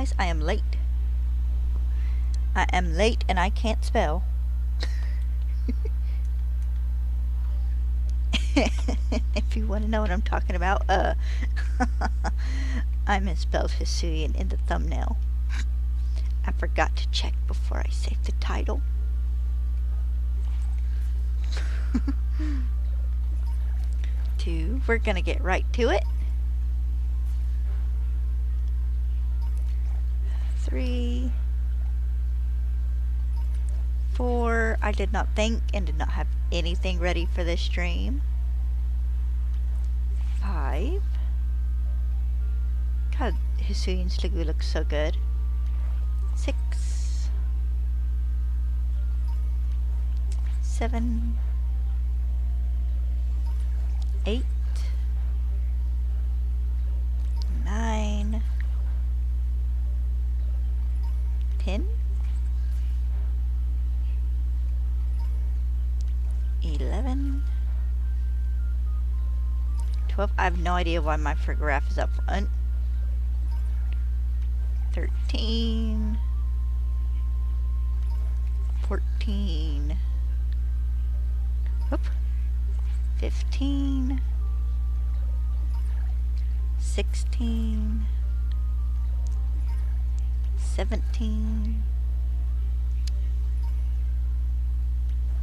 guys, I am late. I am late and I can't spell. If you want to know what I'm talking about, I misspelled Hisuian in the thumbnail. I forgot to check before I saved the title. We're gonna get right to it. 3, 4. I did not think and did not have anything ready for this stream. 5. God, Hisuian Sliggoo looks so good. 6, 7, 8, 9, 10, 11, 12. I have no idea why my graph is up front. 13, 14, whoop, 15, 16, 17,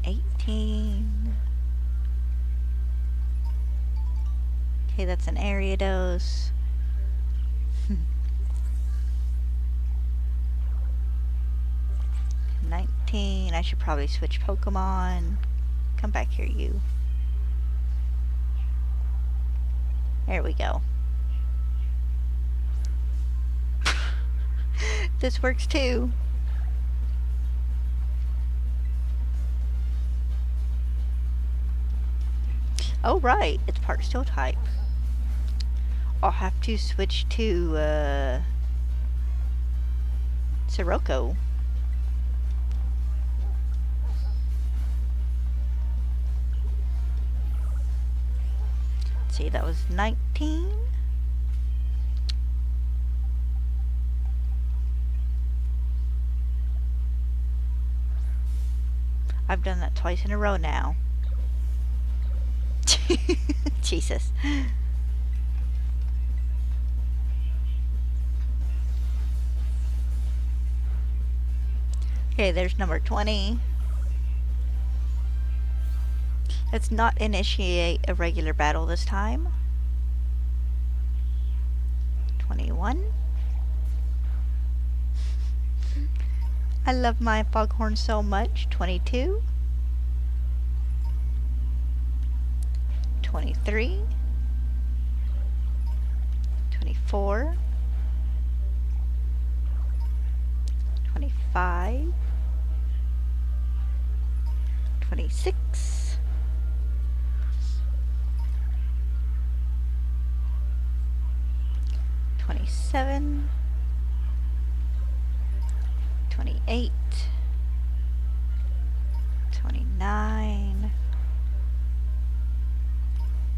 18. Okay, that's an area dose. 19. I should probably switch Pokemon. Come back here, you. There we go. This works too. Oh right, it's part steel type. I'll have to switch to Sirocco. Let's see, that was 19. I've done that twice in a row now. Jesus. Okay, there's number 20. Let's not initiate a regular battle this time. 21. I love my foghorn so much. 22. 23. 24. 25. 26. 27. 28. 29.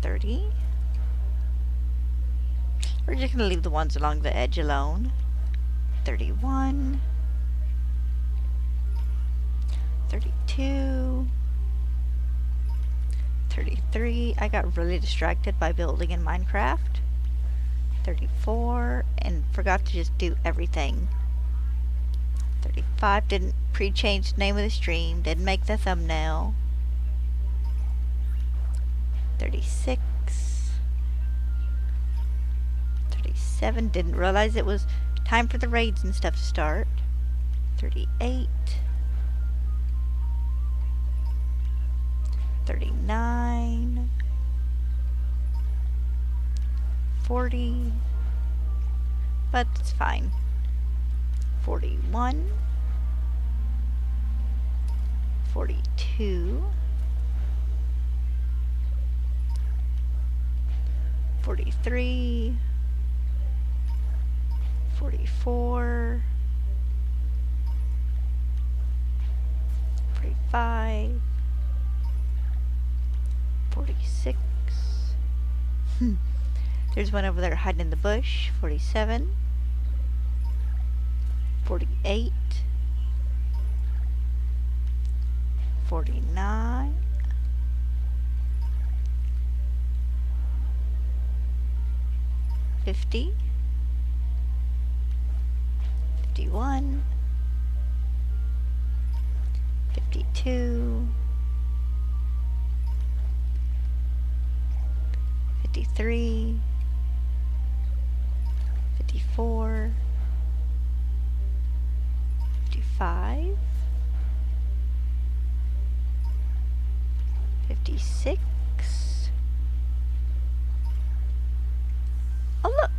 30. We're just going to leave the ones along the edge alone. 31. 32. 33. I got really distracted by building in Minecraft. 34. And forgot to just do everything. 35. Didn't pre-change the name of the stream. Didn't make the thumbnail. 36. 37. Didn't realize it was time for the raids and stuff to start. 38. 39. 40. But it's fine. 41. 42. 43. 44. 45. 46. There's one over there hiding in the bush. 47. 48, 49, 50, 51, 52, 53, 54, 55, 56. Oh, look!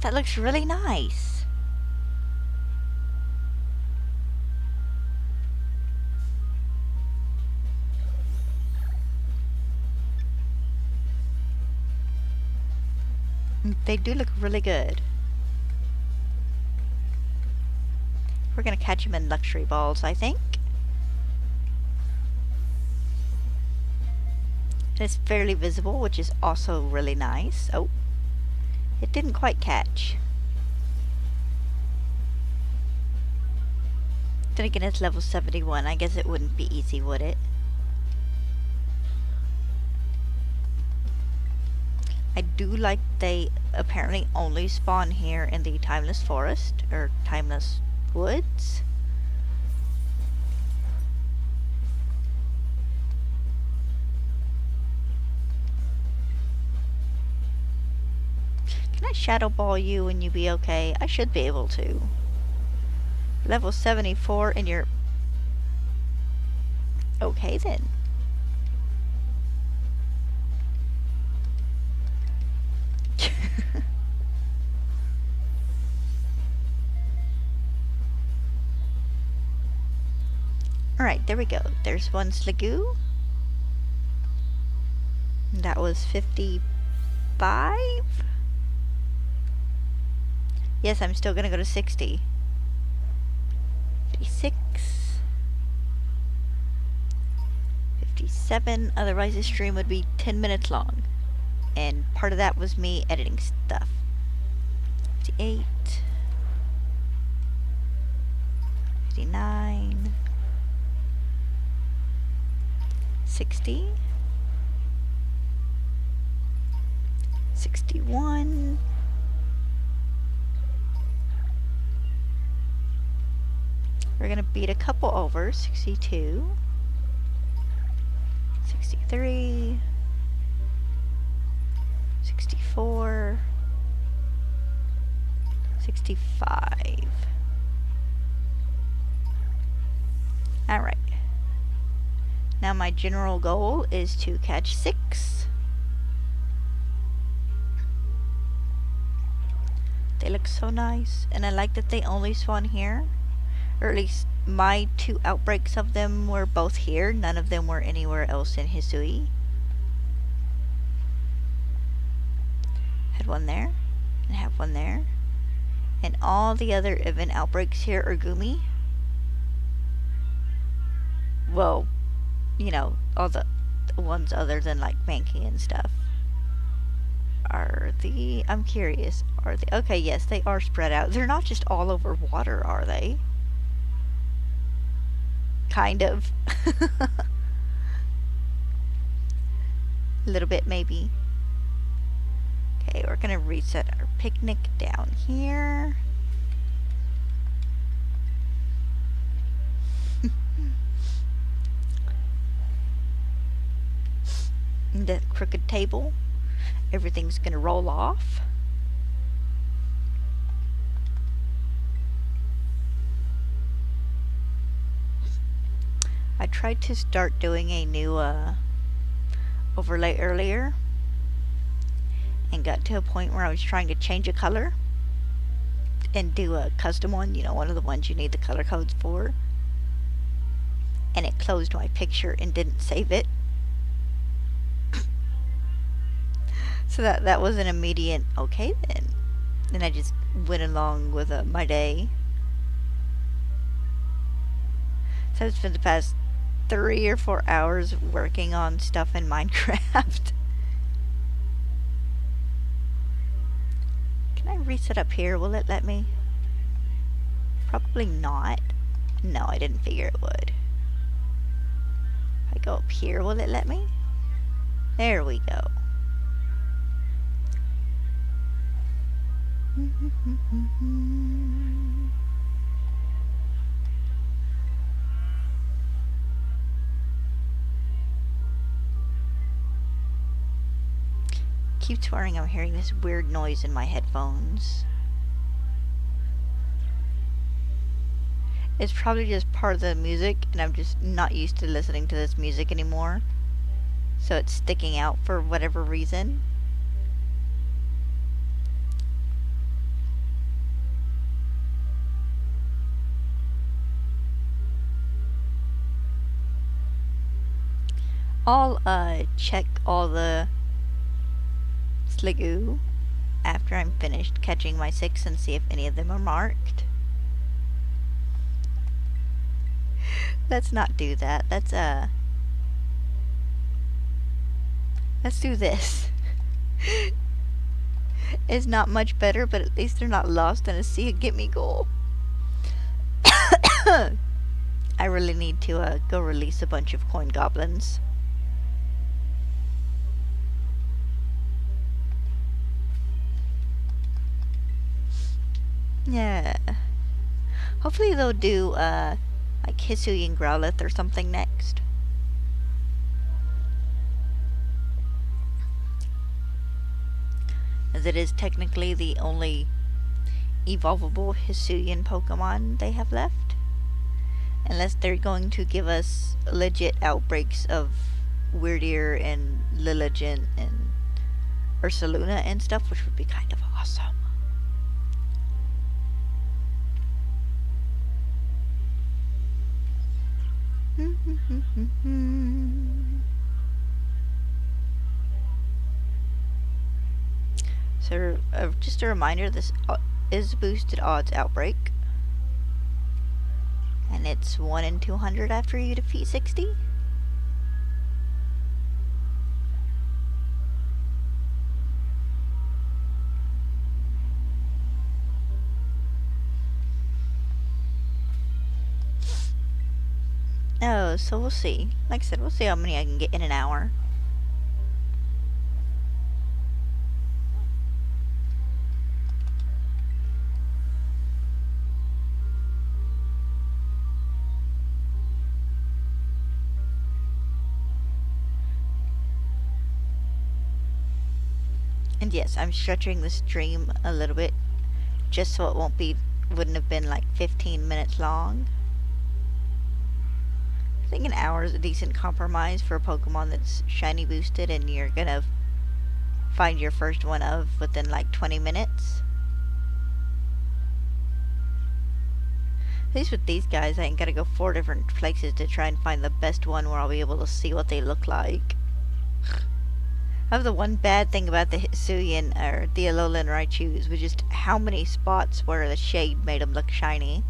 That looks really nice. They do look really good. We're gonna catch them in luxury balls, I think. And it's fairly visible, which is also really nice. Oh, it didn't quite catch. Then again, it's level 71. I guess it wouldn't be easy, would it? I do like they apparently only spawn here in the Timeless Forest, or Timeless Woods. Can I shadow ball you and you be okay? I should be able to. Level 74 and you're... Okay then. Alright, there we go. There's one Sliggoo. That was 55? Yes, I'm still gonna go to 60. 56. 57. Otherwise this stream would be 10 minutes long. And part of that was me editing stuff. 58. 59. 60. 61. We're gonna beat a couple over. 62. 63. 64. 65. Alright. Now my general goal is to catch 6. They look so nice, and I like that they only spawn here. Or at least my 2 outbreaks of them were both here. None of them were anywhere else in Hisui. Had one there, and have one there. And all the other event outbreaks here are Gumi. Well, you know, all the ones other than like Mankey and stuff. Are the... I'm curious. Are they... Okay, yes, they are spread out. They're not just all over water, are they? Kind of. A little bit, maybe. Okay, we're gonna reset our picnic down here. The crooked table. Everything's gonna roll off. I tried to start doing a new overlay earlier and got to a point where I was trying to change a color and do a custom one, you know, one of the ones you need the color codes for, and it closed my picture and didn't save it. So that was an immediate okay then. And I just went along with my day. So I've spent the past 3 or 4 hours working on stuff in Minecraft. Can I reset up here? Will it let me? Probably not. No, I didn't figure it would. If I go up here, will it let me? There we go. Keep swearing I'm hearing this weird noise in my headphones. It's probably just part of the music, and I'm just not used to listening to this music anymore. So it's sticking out for whatever reason. I'll check all the Sliggoo after I'm finished catching my 6 and see if any of them are marked. Let's not do that. Let's do this. It's not much better, but at least they're not lost in a sea of get me goal. I really need to go release a bunch of coin goblins. Yeah. Hopefully they'll do like Hisuian Growlithe or something next. As it is technically the only evolvable Hisuian Pokemon they have left. Unless they're going to give us legit outbreaks of Weirdeer and Lilligant and Ursaluna and stuff, which would be kind of awesome. So, just a reminder, this is boosted odds outbreak. And it's 1 in 200 after you defeat 60. Oh, so we'll see. Like I said, we'll see how many I can get in an hour. And yes, I'm stretching the stream a little bit just so it wouldn't have been like 15 minutes long. I think an hour is a decent compromise for a Pokemon that's shiny boosted and you're gonna find your first one within like 20 minutes. At least with these guys, I ain't gotta go 4 different places to try and find the best one where I'll be able to see what they look like. I have the one bad thing about the Hisuian, or the Alolan Raichus, was just how many spots where the shade made them look shiny.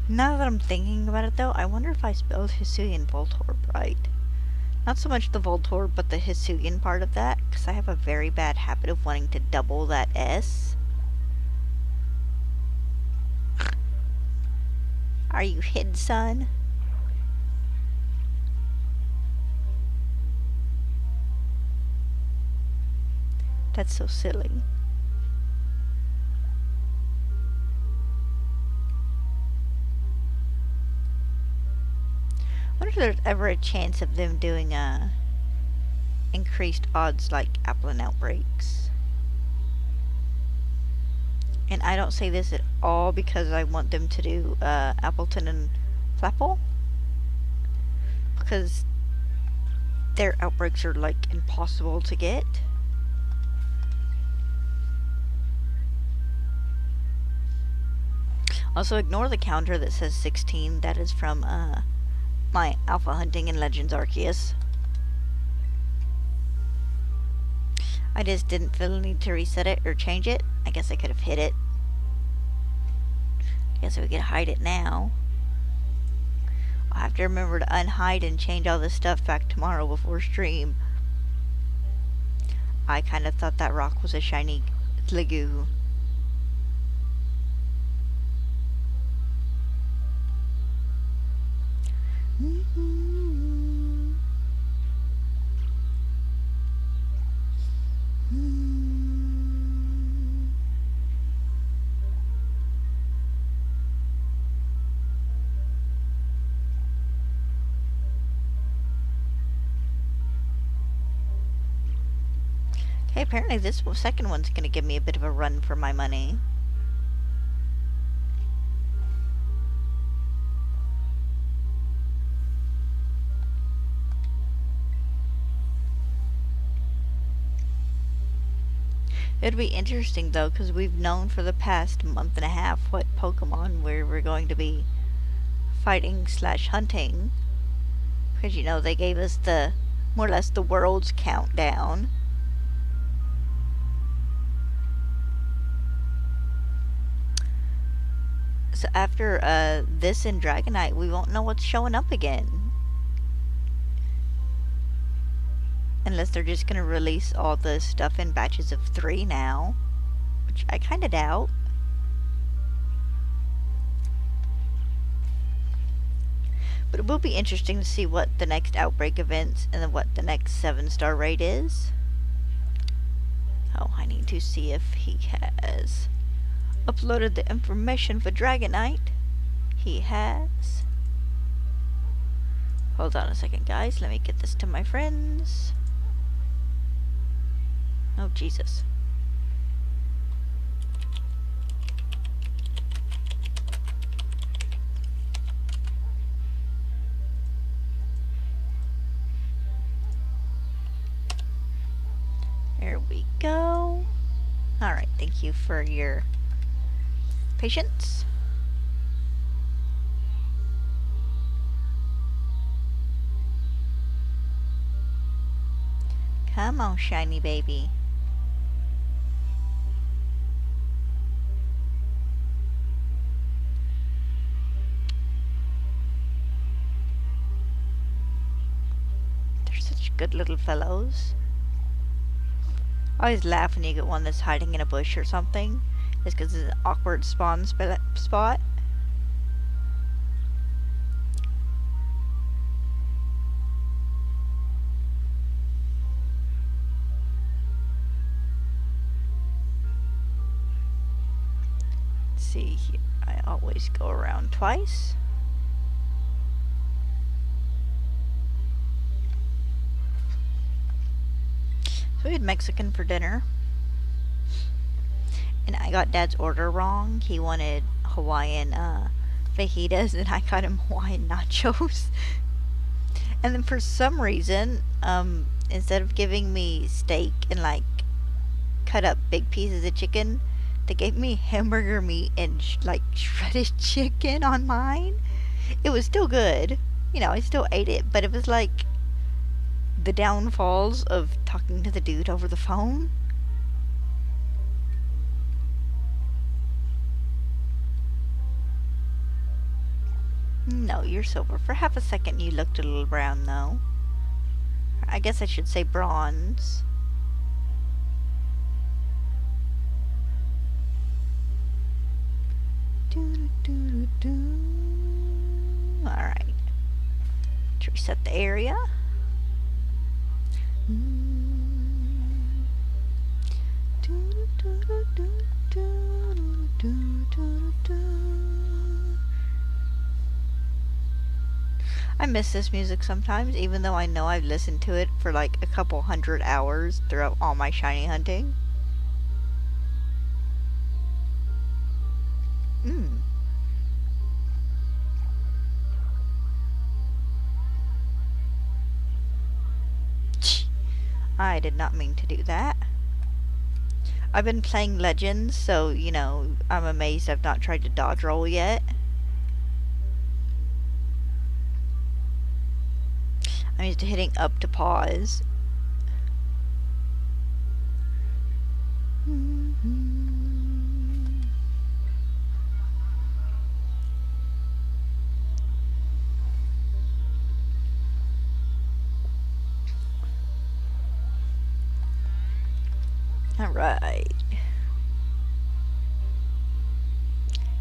Now that I'm thinking about it though, I wonder if I spelled Hisuian Voltorb right. Not so much the Voltorb, but the Hisuian part of that, because I have a very bad habit of wanting to double that S. Are you hid, son? That's so silly. I wonder if there's ever a chance of them doing increased odds like Applin outbreaks. And I don't say this at all because I want them to do Appleton and Flapple, because their outbreaks are like impossible to get. Also, ignore the counter that says 16. That is from my alpha hunting in Legends Arceus. I just didn't feel the need to reset it or change it. I guess I could have hid it. I guess we could hide it now. I'll have to remember to unhide and change all this stuff back tomorrow before stream. I kind of thought that rock was a shiny Sliggoo. Okay, apparently this second one's gonna give me a bit of a run for my money. It'd be interesting though, because we've known for the past month and a half what Pokemon we're going to be fighting / hunting. Because, you know, they gave us the, more or less, the world's countdown. So after this and Dragonite, we won't know what's showing up again. Unless they're just going to release all the stuff in batches of 3 now. Which I kind of doubt. But it will be interesting to see what the next Outbreak events and then what the next 7-star raid is. Oh, I need to see if he has uploaded the information for Dragonite. He has. Hold on a second, guys. Let me get this to my friends. Oh, Jesus. There we go. Alright, thank you for your patience. Come on, shiny baby. They're such good little fellows. I always laugh when you get one that's hiding in a bush or something. Just because it's an awkward spawn spot. Let's see here. I always go around twice. So we had Mexican for dinner. And I got Dad's order wrong. He wanted Hawaiian fajitas, and I got him Hawaiian nachos. And then for some reason, instead of giving me steak and like cut up big pieces of chicken, they gave me hamburger meat and like shredded chicken on mine. It was still good. You know, I still ate it, but it was like the downfalls of talking to the dude over the phone. No, you're silver. For half a second you looked a little brown, though. I guess I should say bronze. Alright. To reset the area. I miss this music sometimes, even though I know I've listened to it for like a couple 100 hours throughout all my shiny hunting. I did not mean to do that. I've been playing Legends, so, you know, I'm amazed I've not tried to dodge roll yet. I'm used to hitting up to pause. Alright.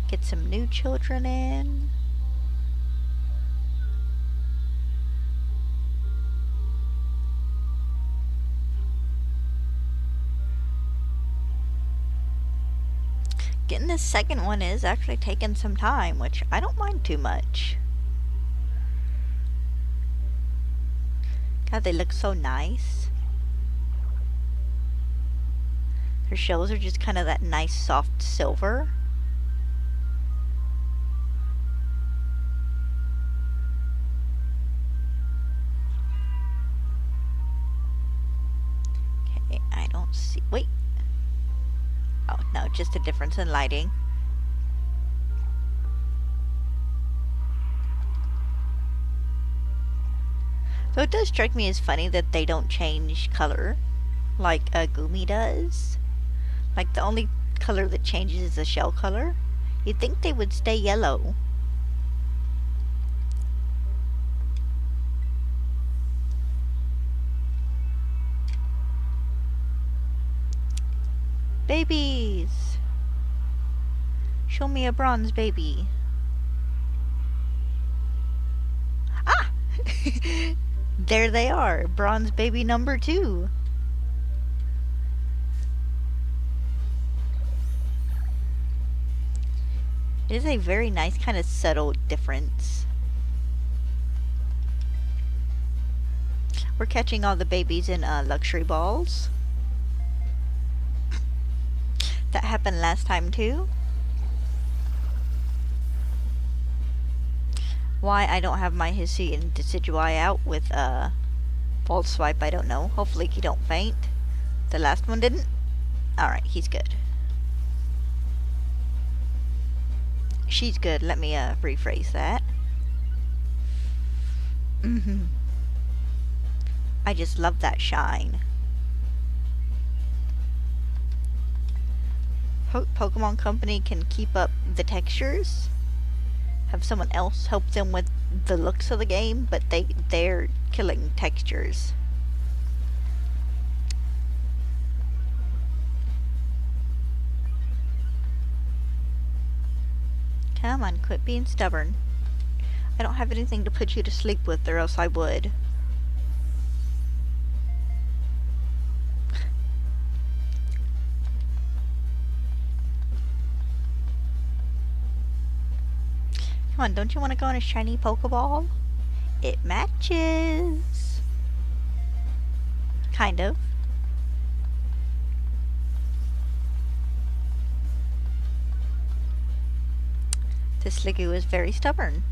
Get some new children in. Getting this second one is actually taking some time, which I don't mind too much. God, they look so nice. Their shells are just kind of that nice soft silver. Okay, I don't see... Wait. Oh, no, just a difference in lighting. Though it does strike me as funny that they don't change color like a Gumi does. Like, the only color that changes is the shell color. You'd think they would stay yellow. Babies! Show me a bronze baby. Ah! There they are. Bronze baby number 2. It is a very nice kind of subtle difference. We're catching all the babies in luxury balls. That happened last time too. Why I don't have my Hisuian Sliggoo out with Vault Swipe, I don't know. Hopefully he don't faint. The last one didn't? Alright, he's good. She's good. Let me rephrase that. I just love that shine. Pokemon Company can keep up the textures. Have someone else help them with the looks of the game, but they're killing textures. Come on, quit being stubborn. I don't have anything to put you to sleep with, or else I would. Come on, don't you want to go on a shiny Pokeball? It matches. Kind of. This Sliggoo is very stubborn.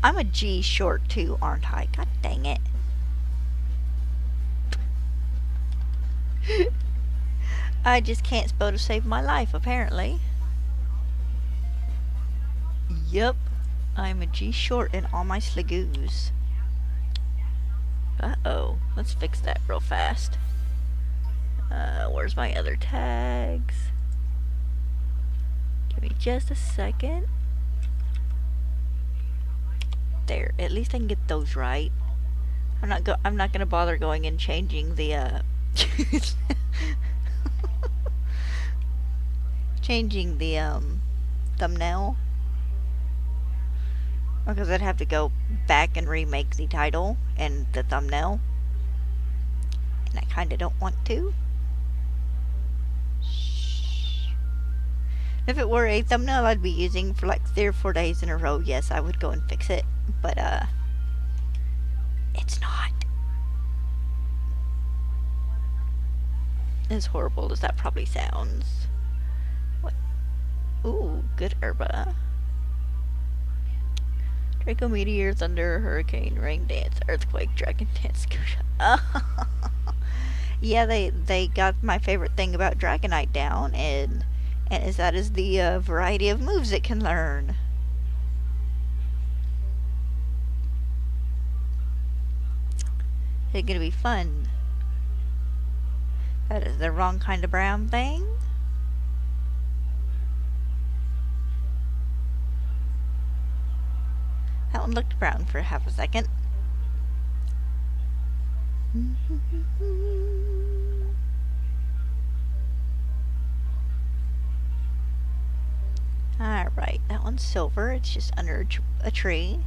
I'm a G short too, aren't I? God dang it. I just can't spell to save my life, apparently. Yep. I'm a G short in all my Sliggoos. Uh-oh. Let's fix that real fast. Where's my other tags? Give me just a second. There. At least I can get those right. I'm not gonna bother going and changing the changing the thumbnail, because I'd have to go back and remake the title and the thumbnail, and I kinda don't want to. If it were a thumbnail I'd be using for like 3 or 4 days in a row, yes, I would go and fix it, but it's not. As horrible as that probably sounds. What? Ooh, good herba. Draco Meteor, Thunder, Hurricane, Rain Dance, Earthquake, Dragon Dance, yeah, they got my favorite thing about Dragonite down, and that is the variety of moves it can learn. It's gonna be fun. That is the wrong kind of brown thing. That one looked brown for half a second. Alright, that one's silver. It's just under a tree.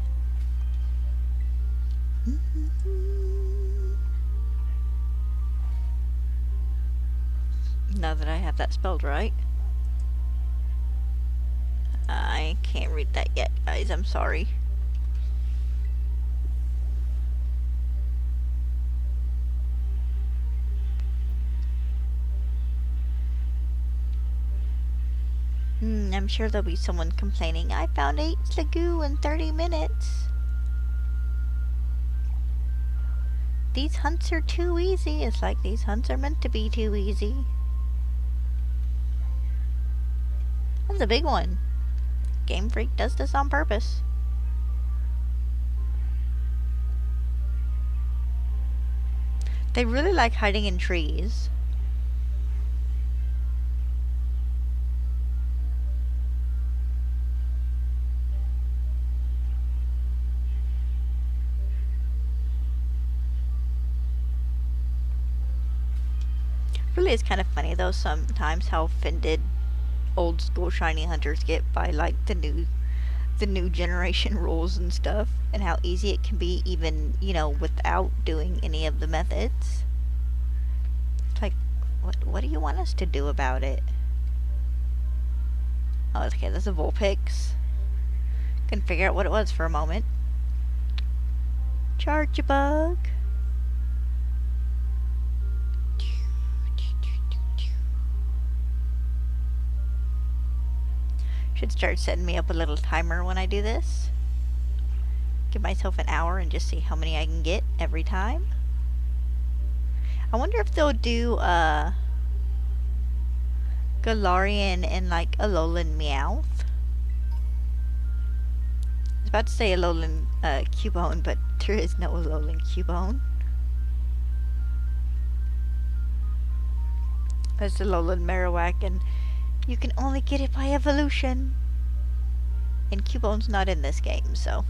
Now that I have that spelled right. I can't read that yet, guys. I'm sorry. I'm sure there'll be someone complaining, I found 8 Sliggoo in 30 minutes. These hunts are too easy. It's like these hunts are meant to be too easy. That's a big one. Game Freak does this on purpose. They really like hiding in trees. Really is kind of funny though sometimes how offended old school shiny hunters get by like the new generation rules and stuff, and how easy it can be even, you know, without doing any of the methods. It's like, what do you want us to do about it? Oh, okay, that's a Vulpix. Couldn't figure out what it was for a moment. Charge a bug. Should start setting me up a little timer when I do this. Give myself an hour and just see how many I can get every time. I wonder if they'll do Galarian and like Alolan Meowth. I was about to say Alolan Cubone, but there is no Alolan Cubone. There's Alolan Marowak, and you can only get it by evolution. And Cubone's not in this game, so.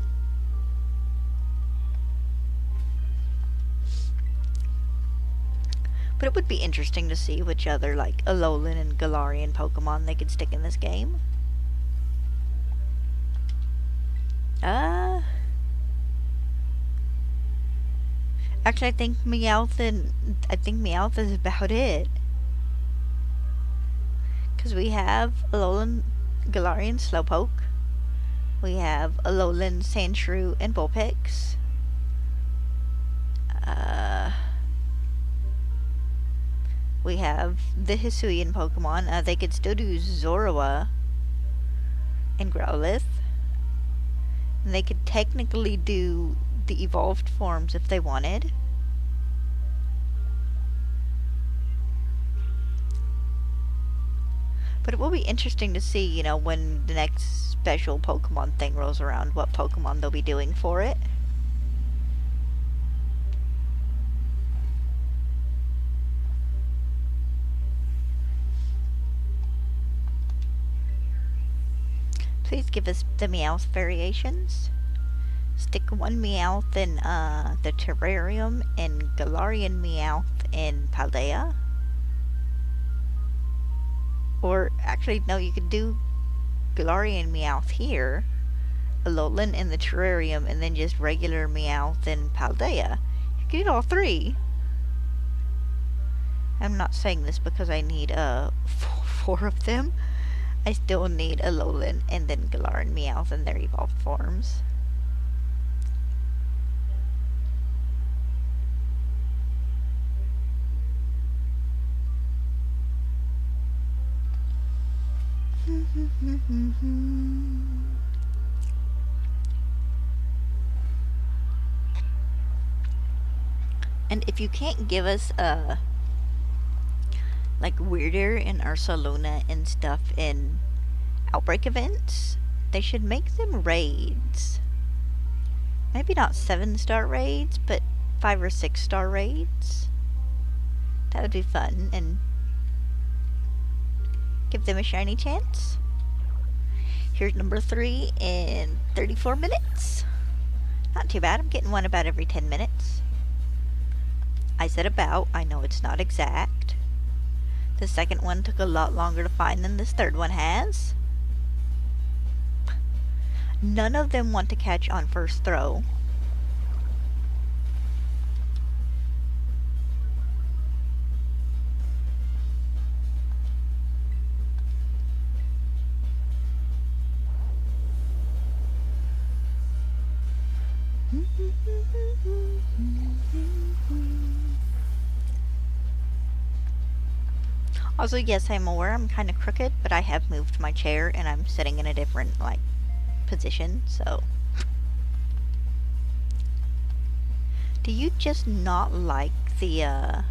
But it would be interesting to see which other, like, Alolan and Galarian Pokemon they could stick in this game. Actually, I think Meowth is about it. Because we have Alolan Galarian Slowpoke. We have Alolan Sandshrew and Vulpix. We have the Hisuian Pokemon. They could still do Zorua and Growlithe. And they could technically do the evolved forms if they wanted. But it will be interesting to see, you know, when the next special Pokemon thing rolls around, what Pokemon they'll be doing for it. Please give us the Meowth variations. Stick one Meowth in the terrarium and Galarian Meowth in Paldea. Or, actually, no, you could do Galarian Meowth here, Alolan in the terrarium, and then just regular Meowth in Paldea. You could get all three. I'm not saying this because I need, 4 of them. I still need Alolan and then Galarian Meowth in their evolved forms. And if you can't give us like Weirder and Ursaluna and stuff in Outbreak events, they should make them raids. Maybe not 7-star raids, but 5 or 6-star raids. That would be fun and give them a shiny chance. Here's number 3 in 34 minutes. Not too bad. I'm getting one about every 10 minutes. I said about. I know it's not exact. The second one took a lot longer to find than this third one has. None of them want to catch on first throw. Also, yes, I'm aware I'm kind of crooked, but I have moved my chair and I'm sitting in a different, like, position, so. Do you just not like the,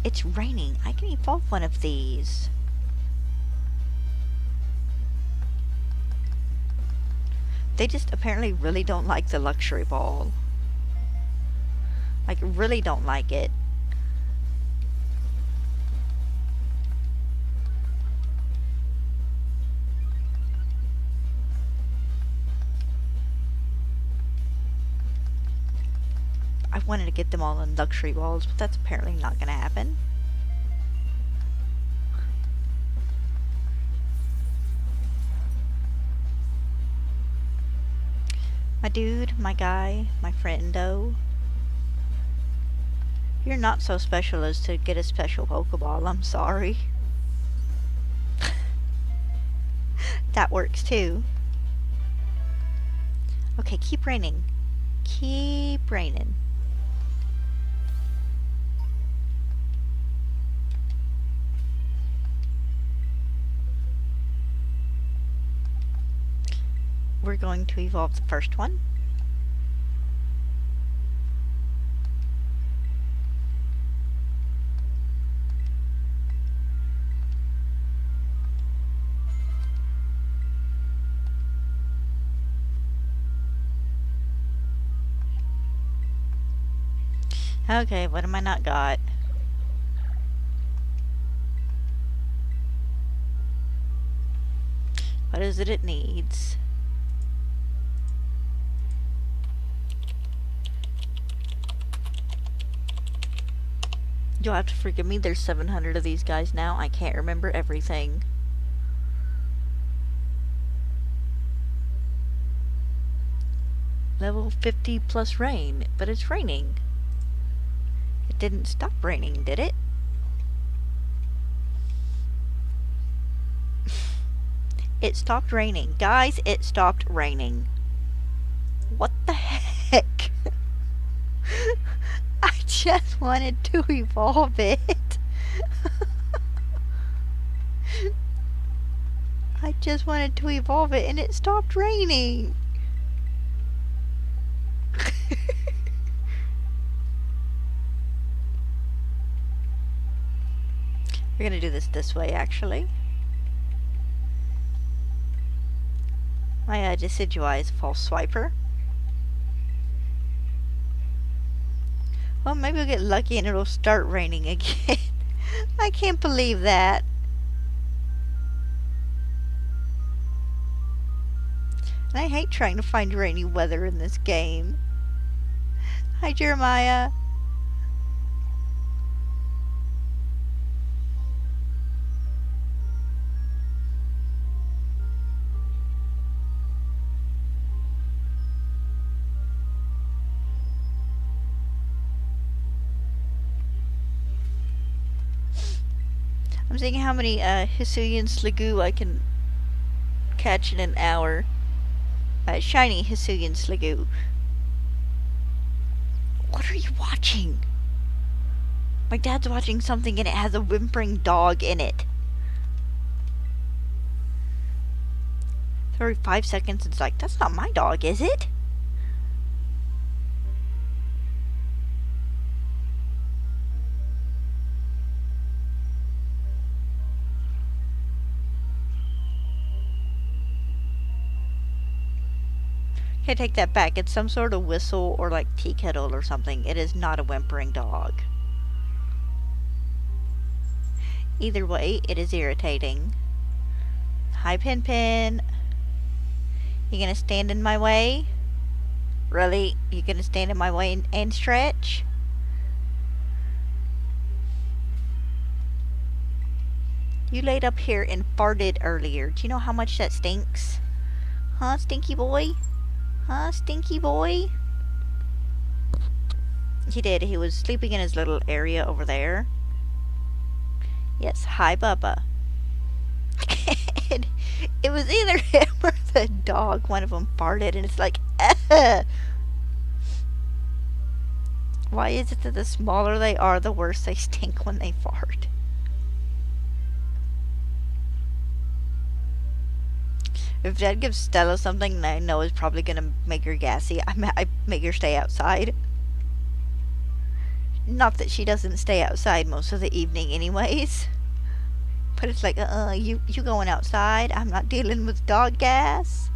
It's raining. I can evolve one of these. They just apparently really don't like the luxury ball. Like, really don't like it. I wanted to get them all in luxury balls, but that's apparently not going to happen. My dude, my guy, my friendo. You're not so special as to get a special Pokeball, I'm sorry. That works too. Okay, keep raining. Keep raining. We're going to evolve the first one. Okay, what am I not got? What is it needs? You'll have to forgive me, there's 700 of these guys now. I can't remember everything. Level 50 plus rain, but it's raining. It didn't stop raining, did it? It stopped raining. Guys, it stopped raining. What the heck? I just wanted to evolve it. I just wanted to evolve it and it stopped raining. We're gonna do this way, actually. My Decidueye is a false swiper. Well, maybe we'll get lucky and it'll start raining again. I can't believe that. And I hate trying to find rainy weather in this game. Hi, Jeremiah. I'm seeing how many Hisuian Sliggoo I can catch in an hour. Shiny Hisuian Sliggoo. What are you watching? My dad's watching something and it has a whimpering dog in it. Every 5 seconds it's like, that's not my dog, is it? Okay, take that back. It's some sort of whistle or like tea kettle or something. It is not a whimpering dog. Either way, it is irritating. Hi, Pin Pin. You gonna stand in my way? Really? You gonna stand in my way and stretch? You laid up here and farted earlier. Do you know how much that stinks? Huh, stinky boy? Huh, stinky boy? He did. He was sleeping in his little area over there. Yes, hi, Bubba. And it was either him or the dog. One of them farted, and it's like, why is it that the smaller they are, the worse they stink when they fart? If Dad gives Stella something that I know is probably gonna make her gassy, I make her stay outside. Not that she doesn't stay outside most of the evening anyways. But it's like, you going outside? I'm not dealing with dog gas.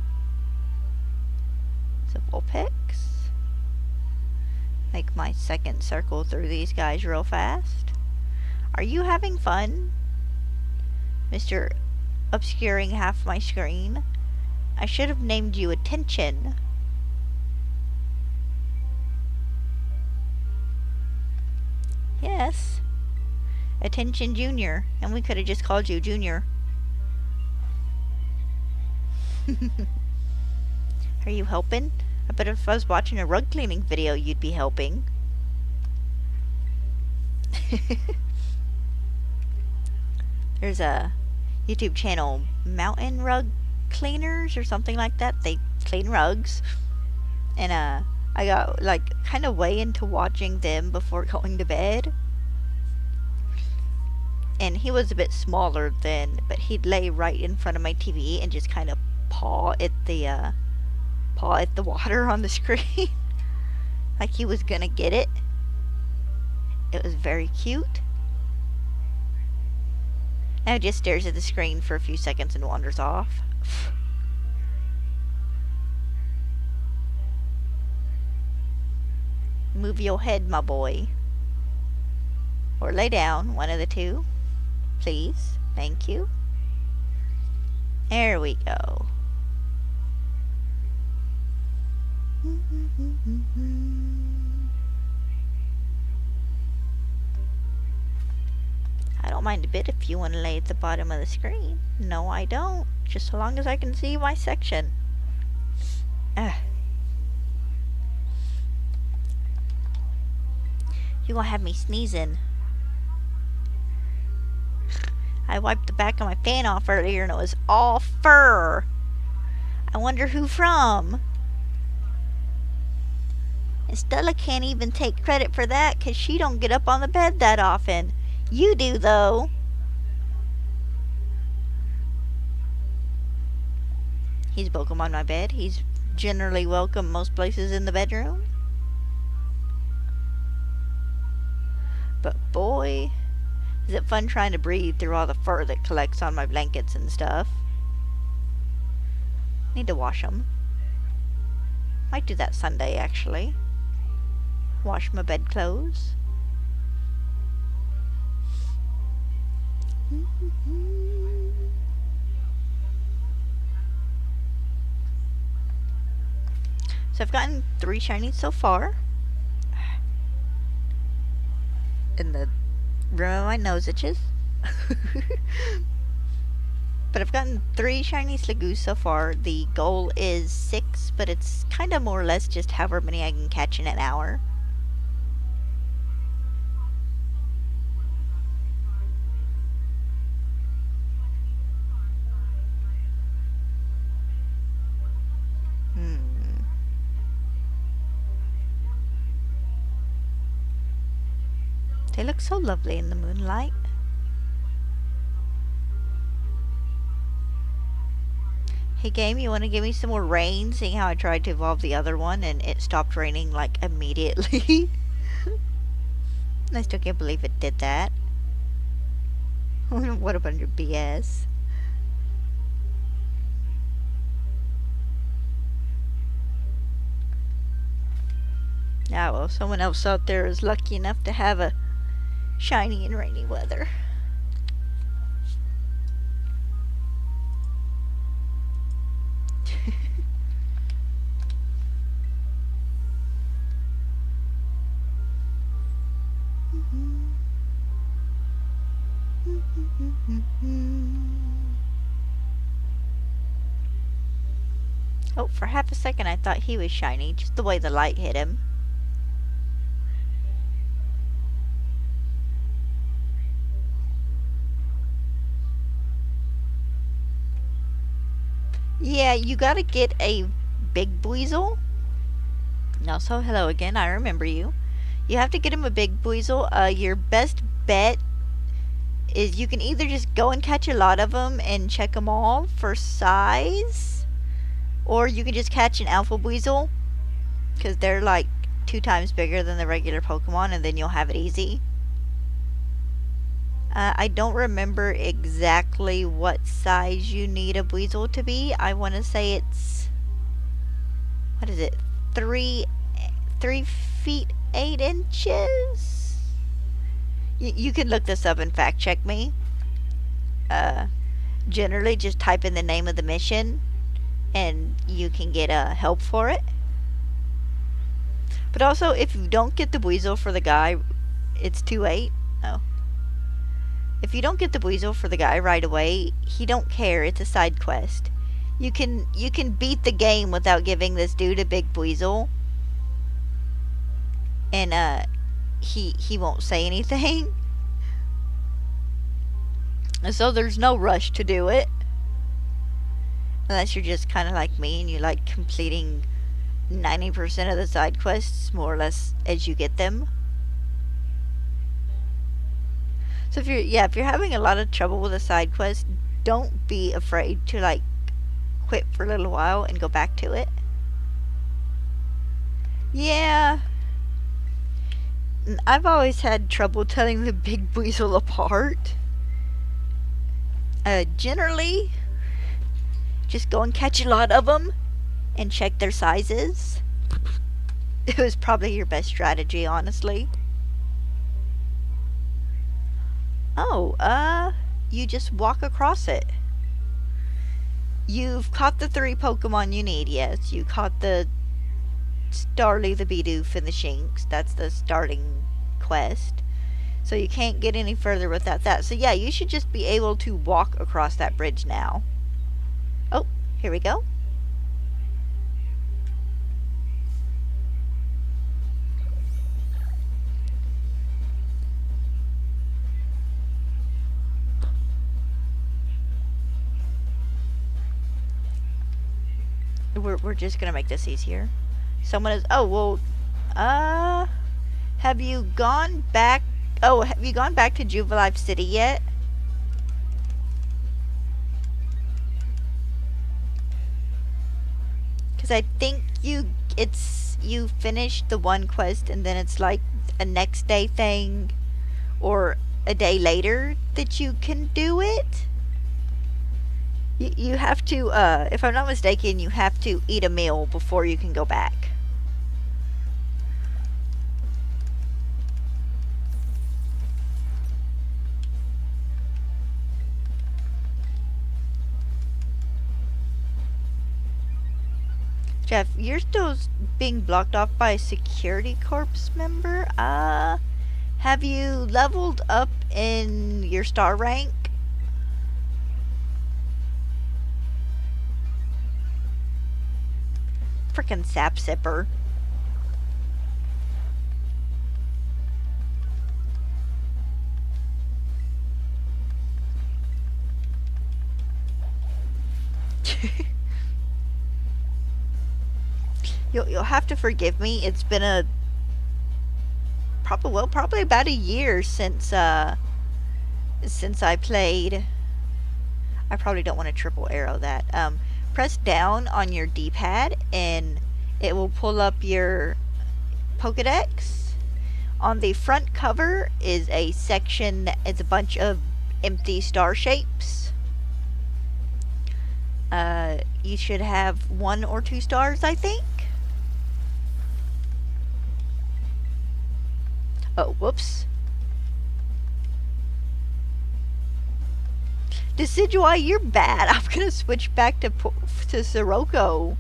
So full picks. Make my second circle through these guys real fast. Are you having fun, Mr. Obscuring half my screen? I should have named you Attention. Yes. Attention Junior. And we could have just called you Junior. Are you helping? I bet if I was watching a rug cleaning video, you'd be helping. There's a YouTube channel, Mountain Rug Cleaners or something like that. They clean rugs. And I got like kind of way into watching them before going to bed. And he was a bit smaller then, but he'd lay right in front of my TV and just kind of paw at the water on the screen. Like he was gonna get it. It was very cute. Now he just stares at the screen for a few seconds and wanders off. Move your head, my boy. Or lay down, one of the two. Please. Thank you. There we go. I don't mind a bit if you want to lay at the bottom of the screen. No, I don't. Just so long as I can see my section. You gonna have me sneezing. I wiped the back of my fan off earlier and it was all fur. I wonder who from. And Stella can't even take credit for that because she don't get up on the bed that often. You do, though. He's welcome on my bed. He's generally welcome most places in the bedroom. But boy, is it fun trying to breathe through all the fur that collects on my blankets and stuff. Need to wash them. Might do that Sunday, actually. Wash my bedclothes. So I've gotten 3 shinies so far. In the room of my nose itches. But I've gotten 3 shiny Sliggoos so far. The goal is 6, but it's kind of more or less just however many I can catch in an hour. They look so lovely in the moonlight. Hey game, you want to give me some more rain? Seeing how I tried to evolve the other one and it stopped raining like immediately. I still can't believe it did that. What a bunch of BS. Ah, well, someone else out there is lucky enough to have a shiny and rainy weather. Oh, for half a second I thought he was shiny, just the way the light hit him. Yeah, you gotta get a big Buizel. Also, hello again, I remember you. You have to get him a big Buizel. Your best bet is you can either just go and catch a lot of them and check them all for size, or you can just catch an alpha Buizel, because they're like 2 times bigger than the regular Pokemon, and then you'll have it easy. I don't remember exactly what size you need a Buizel to be. I want to say it's, what is it, 3 feet 8 inches? You can look this up and fact check me. Generally just type in the name of the mission and you can get help for it. But also, if you don't get the Buizel for the guy, it's too late. Oh. If you don't get the Buizel for the guy right away, he don't care. It's a side quest. You can beat the game without giving this dude a big Buizel, and he won't say anything. And so there's no rush to do it, unless you're just kind of like me and you like completing 90% of the side quests more or less as you get them. So if you're having a lot of trouble with a side quest, don't be afraid to like quit for a little while and go back to it. Yeah, I've always had trouble telling the big Buizel apart. Generally, just go and catch a lot of them and check their sizes. It was probably your best strategy, honestly. Oh, you just walk across it. You've caught the 3 Pokemon you need, yes. You caught the Starly, the Bidoof, and the Shinx. That's the starting quest. So you can't get any further without that. So yeah, you should just be able to walk across that bridge now. Oh, here we go. We're just gonna make this easier. Someone is, oh, well, have you gone back, have you gone back to Jubilife City yet? Because I think you finished the one quest and then it's like a next day thing or a day later that you can do it. You have to, if I'm not mistaken, you have to eat a meal before you can go back. Jeff, you're still being blocked off by a security corps member. Have you leveled up in your star rank? Frickin' sap sipper. You'll have to forgive me. It's been probably about a year since I played. I probably don't want to triple arrow that. Press down on your D-pad and it will pull up your Pokedex. On the front cover is a section that is a bunch of empty star shapes. You should have 1 or 2 stars, I think. Oh, whoops. Decidueye, you're bad. I'm gonna switch back to Sirocco.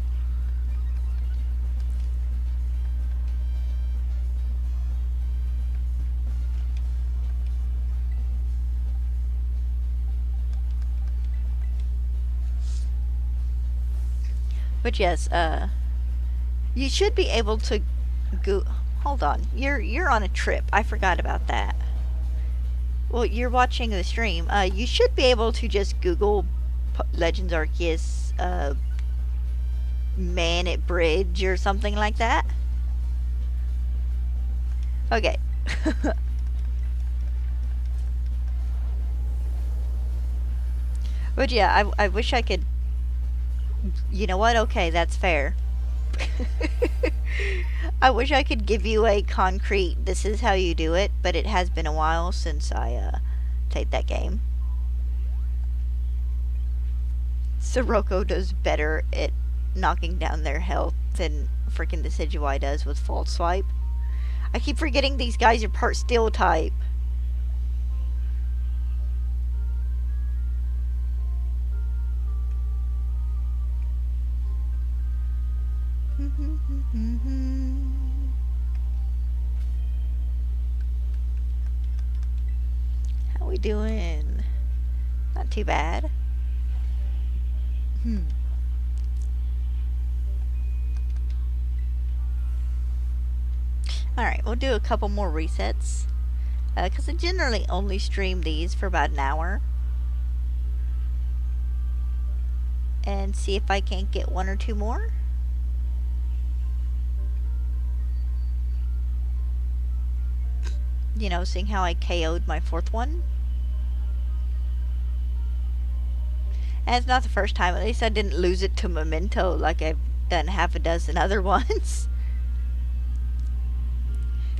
But yes, you should be able to go. Hold on, you're on a trip. I forgot about that. Well, you're watching the stream. You should be able to just Google Legends Arceus, man at bridge or something like that. Okay. But yeah, I wish I could. You know what? Okay, that's fair. I wish I could give you a concrete, this is how you do it, but it has been a while since I played that game. Sirocco does better at knocking down their health than freaking Decidueye does with False Swipe. I keep forgetting these guys are part Steel type. How we doing? Not too bad. Alright, we'll do a couple more resets. Because I generally only stream these for about an hour. And see if I can't get one or two more. You know, seeing how I KO'd my fourth one. And it's not the first time. At least I didn't lose it to Memento like I've done half a dozen other ones.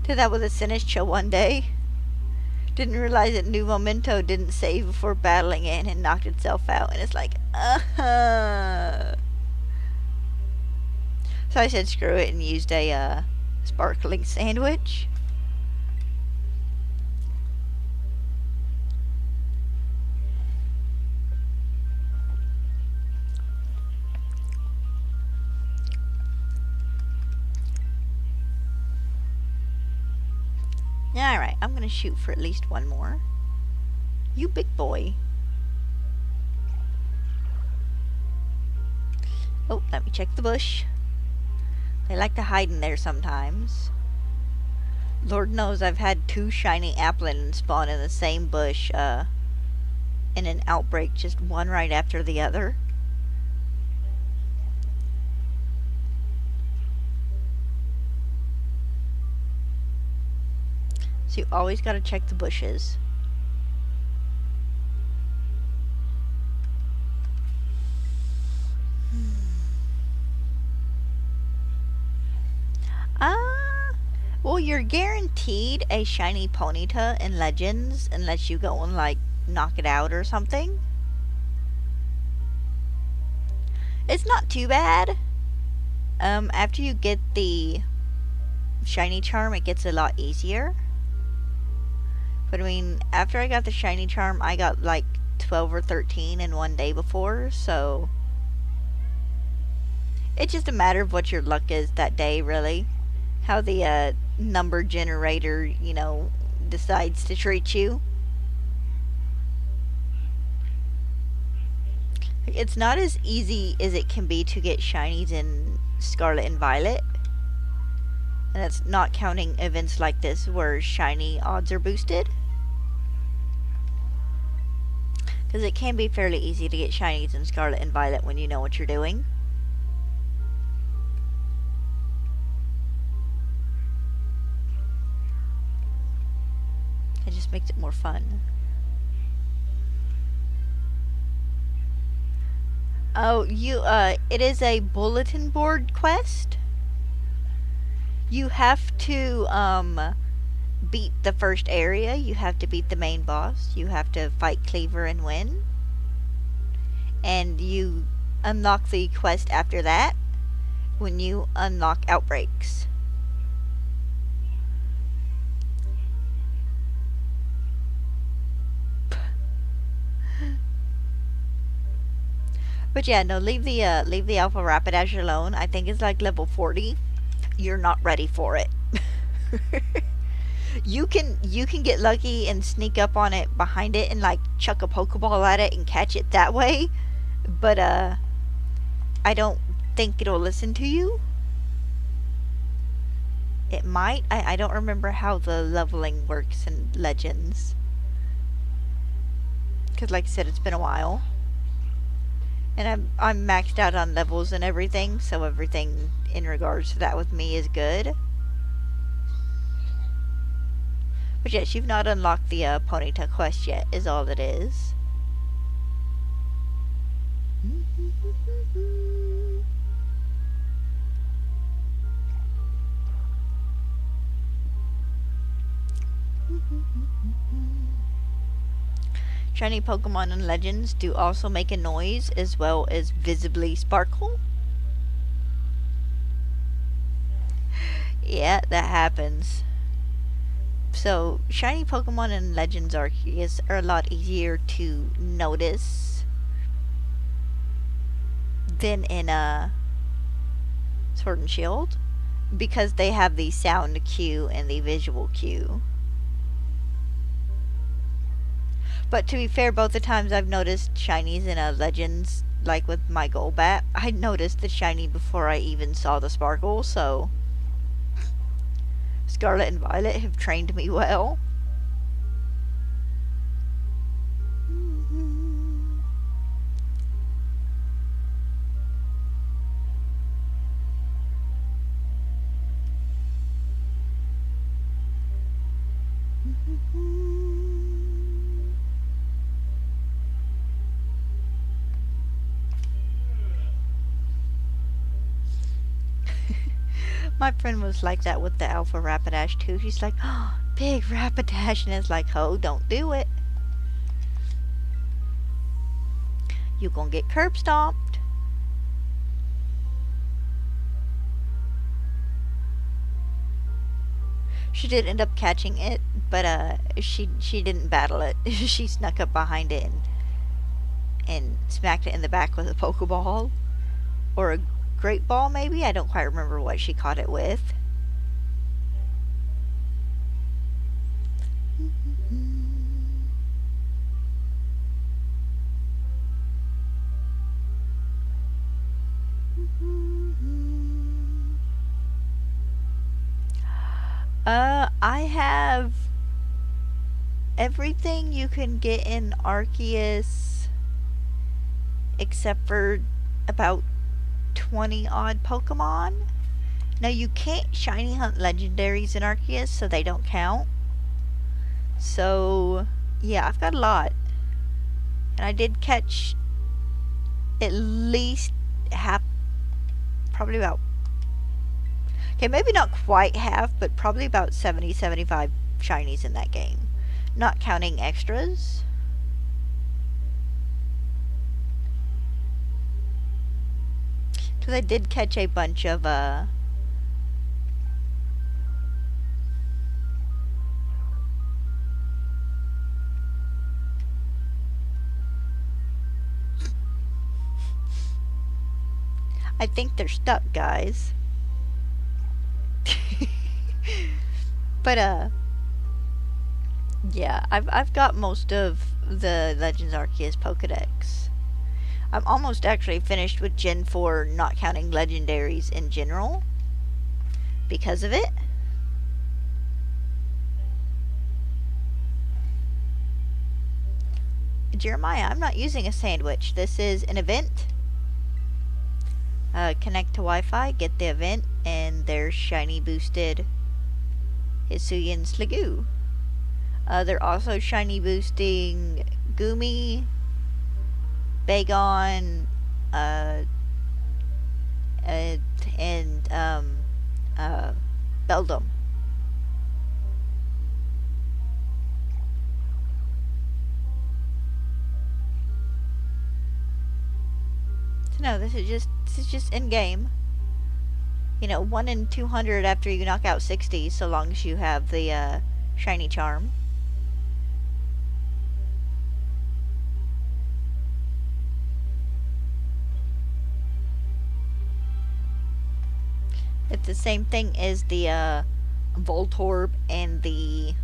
Did that with a Sinistcha one day. Didn't realize that new Memento didn't save before battling it and knocked itself out. And it's like, So I said screw it and used a sparkling sandwich. Alright, I'm gonna shoot for at least one more. You big boy. Oh, let me check the bush. They like to hide in there sometimes. Lord knows I've had 2 shiny applins spawn in the same bush, in an outbreak, just one right after the other. So you always gotta check the bushes. Well, you're guaranteed a shiny Ponyta in Legends unless you go and, like, knock it out or something. It's not too bad. After you get the shiny charm, it gets a lot easier. But I mean, after I got the shiny charm, I got like 12 or 13 in one day before, so it's just a matter of what your luck is that day, really. How the number generator, you know, decides to treat you. It's not as easy as it can be to get shinies in Scarlet and Violet. And that's not counting events like this where shiny odds are boosted. Because it can be fairly easy to get shinies in Scarlet and Violet when you know what you're doing. It just makes it more fun. Oh, it is a bulletin board quest. You have to, beat the first area. You have to beat the main boss. You have to fight Cleaver and win. And you unlock the quest after that when you unlock Outbreaks. But yeah, no, leave the Alpha Rapidash alone. I think it's like level 40. You're not ready for it. You can get lucky and sneak up on it behind it and like chuck a Pokeball at it and catch it that way. But I don't think it'll listen to you. It might. I don't remember how the leveling works in Legends. Because like I said, it's been a while. And I'm maxed out on levels and everything, so everything in regards to that with me is good. But yes, you've not unlocked the Ponyta quest yet, is all it is. Shiny Pokemon in Legends do also make a noise as well as visibly sparkle. Yeah, that happens. So, shiny Pokemon in Legends Arceus are a lot easier to notice than in Sword and Shield, because they have the sound cue and the visual cue. But to be fair, both the times I've noticed shinies in Legends, like with my Golbat, I noticed the shiny before I even saw the sparkle, so Scarlet and Violet have trained me well. My friend was like that with the Alpha Rapidash too. She's like, oh, big Rapidash, and it's like, oh, don't do it. You gonna get curb stomped. She did end up catching it, but she didn't battle it. She snuck up behind it and smacked it in the back with a Pokeball. Or a Great Ball, maybe? I don't quite remember what she caught it with. I have everything you can get in Arceus except for about 20 odd Pokemon. Now you can't shiny hunt legendaries in Arceus, so they don't count. So yeah, I've got a lot. And I did catch at least half, probably about, okay, maybe not quite half, but probably about 70, 75 shinies in that game. Not counting extras. Because I did catch a bunch of, I think they're stuck, guys. But, yeah, I've got most of the Legends Arceus Pokedex. I'm almost actually finished with Gen 4, not counting legendaries in general, because of it. Jeremiah, I'm not using a sandwich. This is an event. Connect to Wi-Fi, get the event, and there's shiny boosted Hisuian Sliggoo. They're also shiny boosting Gumi, Bagon, and Beldum. So no, this is just in game. You know, 1 in 200 after you knock out 60, so long as you have the shiny charm. It's the same thing as the Voltorb and the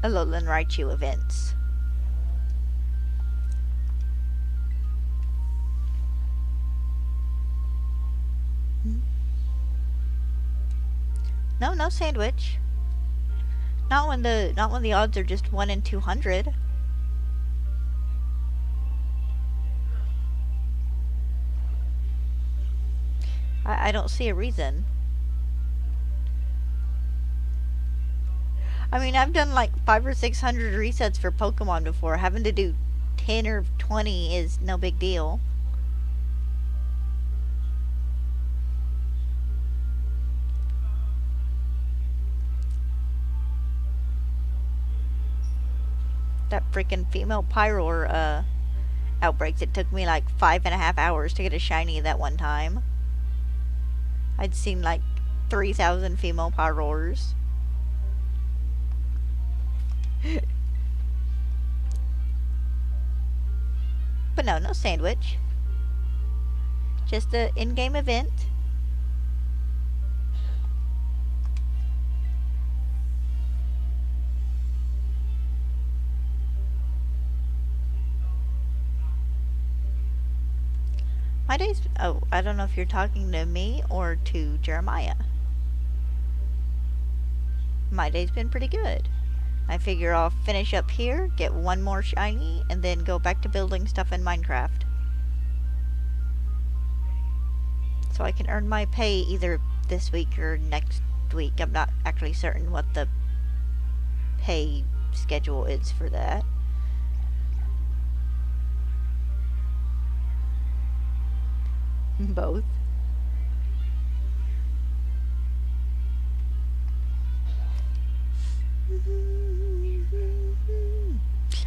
Alolan Raichu events. No, no sandwich. Not when the odds are just 1 in 200. I don't see a reason. I mean, I've done like 5 or 600 resets for Pokemon before. Having to do 10 or 20 is no big deal. That freaking female Pyroar outbreaks. It took me like 5.5 hours to get a shiny that one time. I'd seen like 3,000 female Pyroars. But no, no sandwich. Just an in-game event. My day's... Oh, I don't know if you're talking to me or to Jeremiah. My day's been pretty good. I figure I'll finish up here, get one more shiny, and then go back to building stuff in Minecraft. So I can earn my pay either this week or next week. I'm not actually certain what the pay schedule is for that. Both.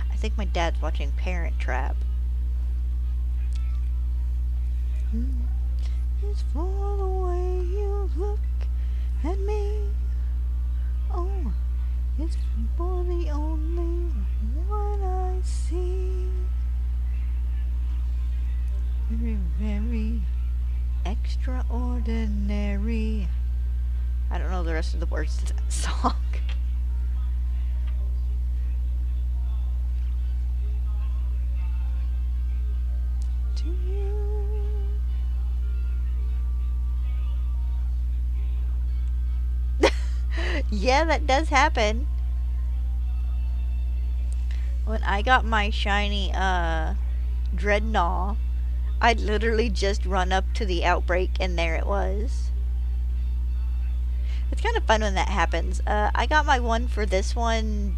I think my dad's watching Parent Trap. It's for the way you look at me. Oh, it's for the only one I see. Very, very extraordinary. I don't know the rest of the words to that song. To you. Yeah, that does happen. When I got my shiny Dreadnought, I'd literally just run up to the outbreak and there it was. It's kind of fun when that happens. I got my one for this one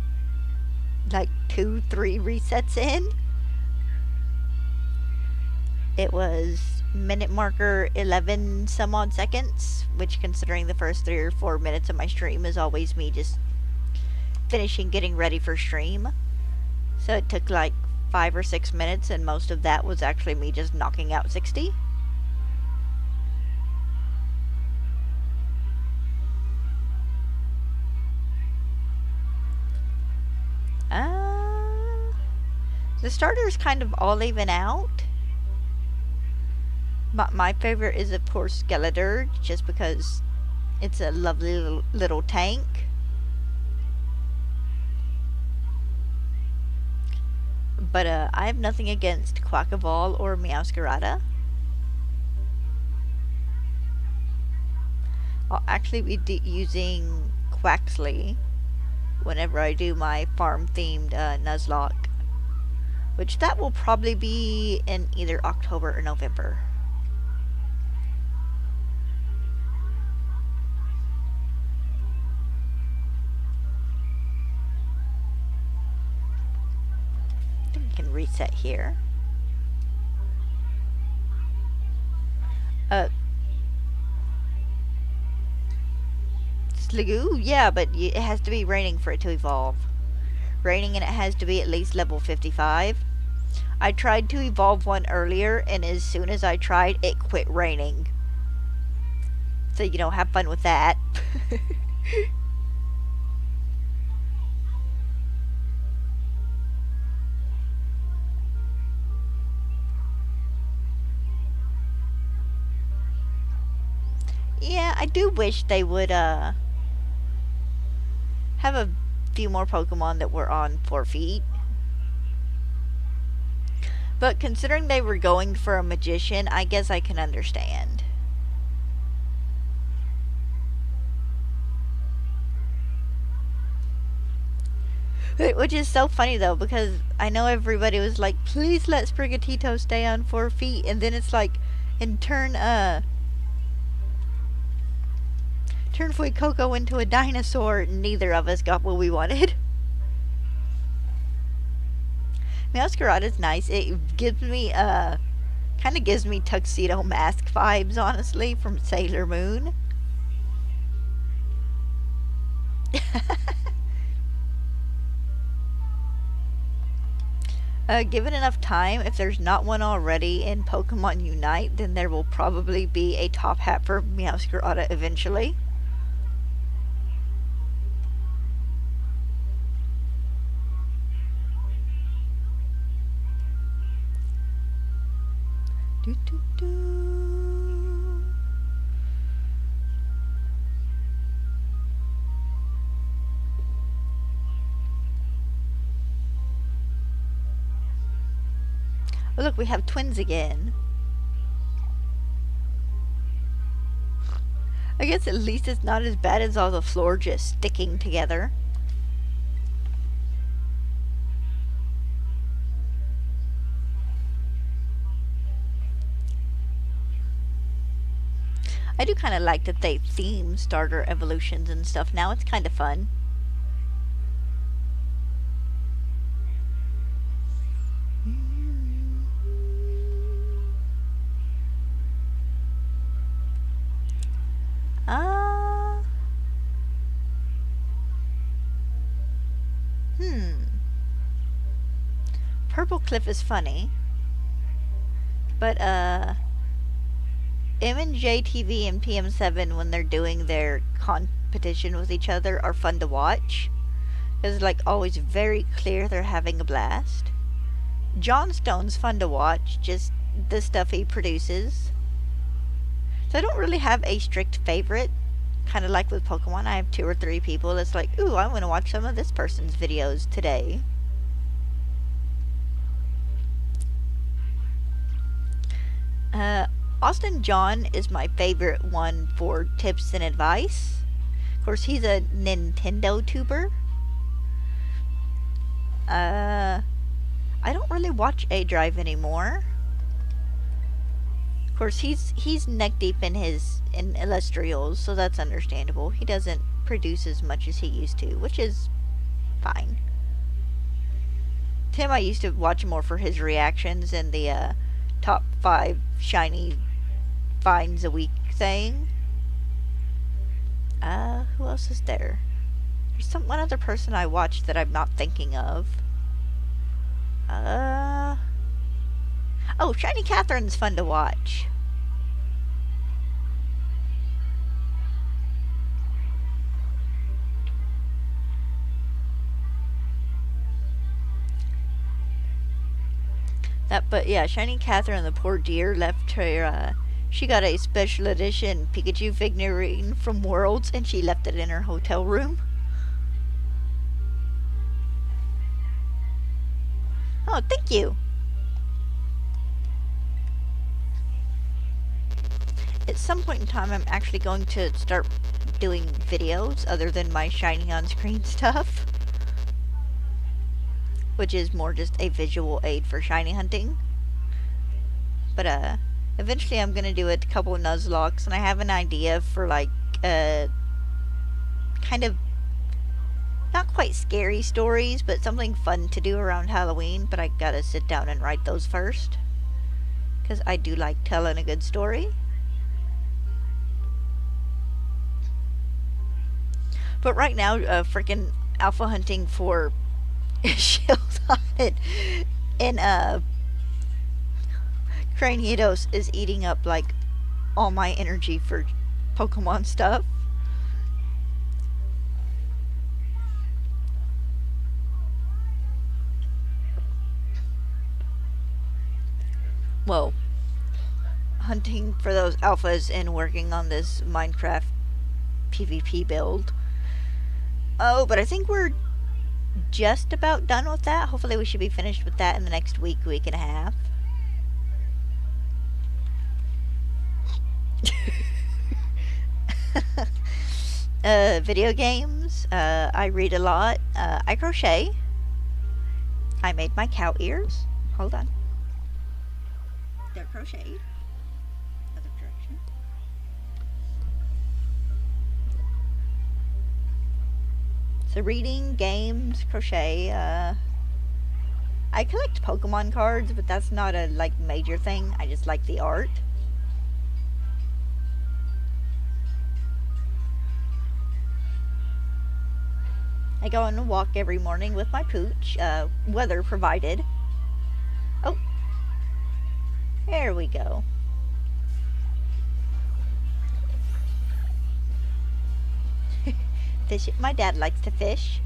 like 2-3 resets in. It was minute marker 11 some odd seconds, which considering the first 3 or 4 minutes of my stream is always me just finishing getting ready for stream. So it took like 5 or 6 minutes, and most of that was actually me just knocking out 60. The starters kind of all even out. But my favorite is of course Skeletor, just because it's a lovely little tank. But I have nothing against Quackaball or Meowscarada. I'll actually be using Quaxley whenever I do my farm-themed Nuzlocke. Which that will probably be in either October or November. I think we can reset here. Sliggoo? Yeah, but it has to be raining for it to evolve. Raining, and it has to be at least level 55. I tried to evolve one earlier, and as soon as I tried, it quit raining. So, you know, have fun with that. Yeah, I do wish they would, have a few more Pokemon that were on 4 feet. But considering they were going for a magician, I guess I can understand. Which is so funny though, because I know everybody was like, please let Sprigatito stay on 4 feet, and then it's like, and turn Fuecoco into a dinosaur. Neither of us got what we wanted. Masquerada's nice. It gives me kind of gives me Tuxedo Mask vibes, honestly, from Sailor Moon. Given enough time, if there's not one already in Pokemon Unite, then there will probably be a top hat for Meowscarada eventually. Do, do, do. Oh, look, we have twins again. I guess at least it's not as bad as all the floor just sticking together. I do kind of like that they theme starter evolutions and stuff now. It's kind of fun. Purple Cliff is funny. But, M&J TV and PM7, when they're doing their competition with each other, are fun to watch. It's like always very clear they're having a blast. Johnstone's fun to watch, just the stuff he produces. So I don't really have a strict favorite. Kind of like with Pokemon, I have 2 or 3 people. It's like, ooh, I want to watch some of this person's videos today. Austin John is my favorite one for tips and advice. Of course, he's a Nintendo tuber. I don't really watch A-Drive anymore. Of course, he's neck deep in Illustrials, so that's understandable. He doesn't produce as much as he used to, which is fine. Tim, I used to watch more for his reactions and the top 5 shiny finds a week thing. Who else is there? There's one other person I watched that I'm not thinking of. Oh, Shiny Catherine's fun to watch. But yeah, Shiny Catherine, the poor dear, left her, she got a special edition Pikachu figurine from Worlds, and she left it in her hotel room. Oh, thank you. At some point in time, I'm actually going to start doing videos other than my shiny on-screen stuff, which is more just a visual aid for shiny hunting. But eventually I'm gonna do a couple of Nuzlockes, and I have an idea for like kind of not quite scary stories, but something fun to do around Halloween. But I gotta sit down and write those first, because I do like telling a good story. But right now, freaking alpha hunting for shield on it, and Craniatos is eating up like all my energy for Pokemon stuff. Well, hunting for those alphas and working on this Minecraft PvP build. Oh, but I think we're just about done with that. Hopefully we should be finished with that in the next week and a half. Video games. I read a lot. I crochet. I made my cow ears. Hold on. They're crocheted. Other direction. So reading, games, crochet. I collect Pokemon cards, but that's not a like major thing. I just like the art. I go on a walk every morning with my pooch, weather provided. Oh, there we go. Fish. My dad likes to fish.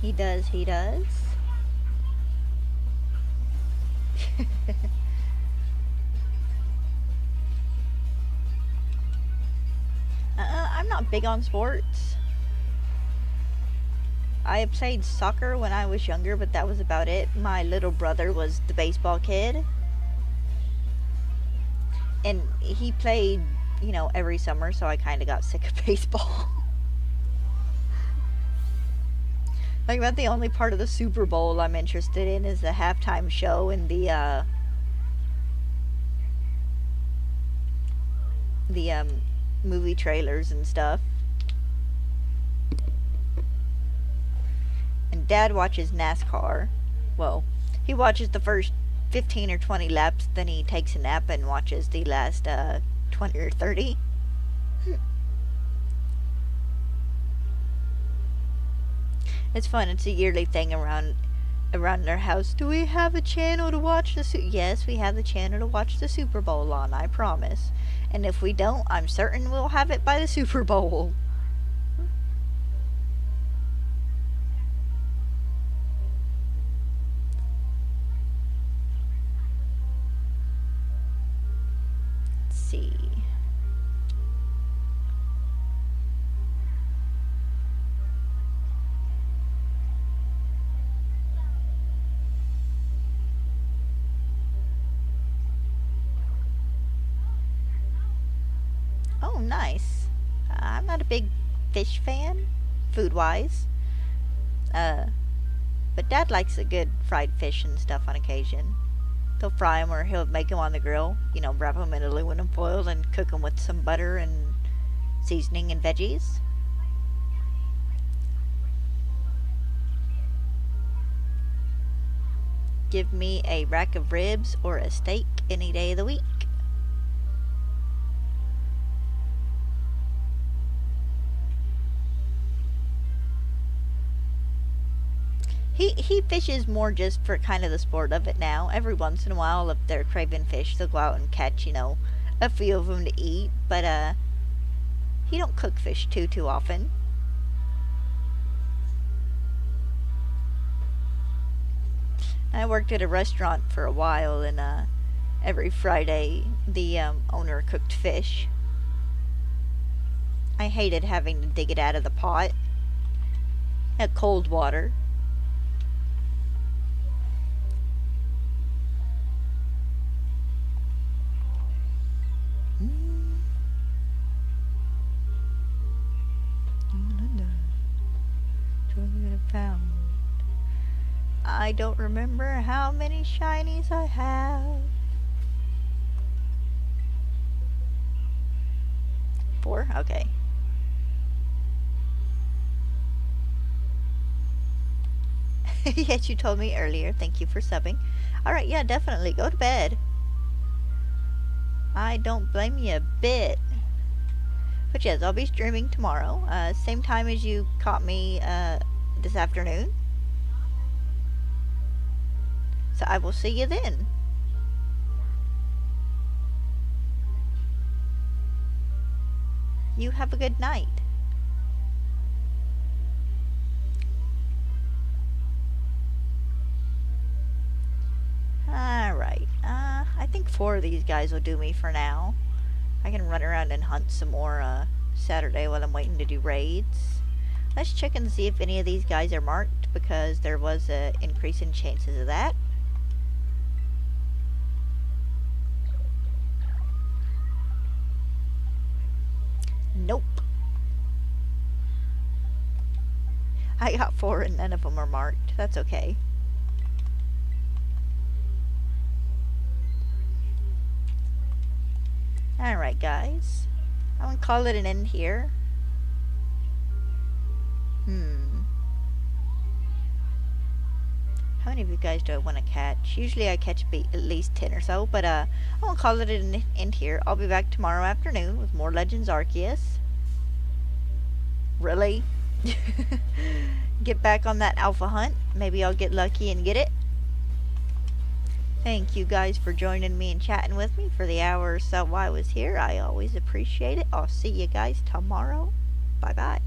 He does, he does. I'm not big on sports. I played soccer when I was younger, but that was about it. My little brother was the baseball kid. And he played, you know, every summer, so I kind of got sick of baseball. Like, about the only part of the Super Bowl I'm interested in is the halftime show and the movie trailers and stuff. And Dad watches NASCAR. Well, he watches the first 15 or 20 laps, then he takes a nap and watches the last 20 or 30. It's fun. It's a yearly thing around our house. Do we have a channel to watch the Yes, we have the channel to watch the Super Bowl on, I promise. And if we don't, I'm certain we'll have it by the Super Bowl. Let's see. Oh, nice. I'm not a big fish fan, food-wise. But Dad likes a good fried fish and stuff on occasion. He'll fry them or he'll make them on the grill. You know, wrap them in aluminum foil and cook them with some butter and seasoning and veggies. Give me a rack of ribs or a steak any day of the week. He fishes more just for kind of the sport of it now. Every once in a while, if they're craving fish, they'll go out and catch, you know, a few of them to eat. But, he don't cook fish too often. I worked at a restaurant for a while, and, every Friday, the, owner cooked fish. I hated having to dig it out of the pot. At cold water. I don't remember how many shinies I have. 4? Okay. Yes, you told me earlier. Thank you for subbing. Alright, yeah, definitely. Go to bed. I don't blame you a bit. But yes, I'll be streaming tomorrow. Same time as you caught me this afternoon. So I will see you then. You have a good night. Alright, I think 4 of these guys will do me for now. I can run around and hunt some more Saturday while I'm waiting to do raids. Let's check and see if any of these guys are marked, because there was an increase in chances of that. Nope. I got 4 and none of them are marked. That's okay. Alright, guys. I'm gonna call it an end here. How many of you guys do I want to catch? Usually I catch at least 10 or so, but I'm gonna call it an end here. I'll be back tomorrow afternoon with more Legends Arceus. Really? Get back on that alpha hunt. Maybe I'll get lucky and get it. Thank you guys for joining me and chatting with me for the hour or so while I was here. I always appreciate it. I'll see you guys tomorrow. Bye-bye.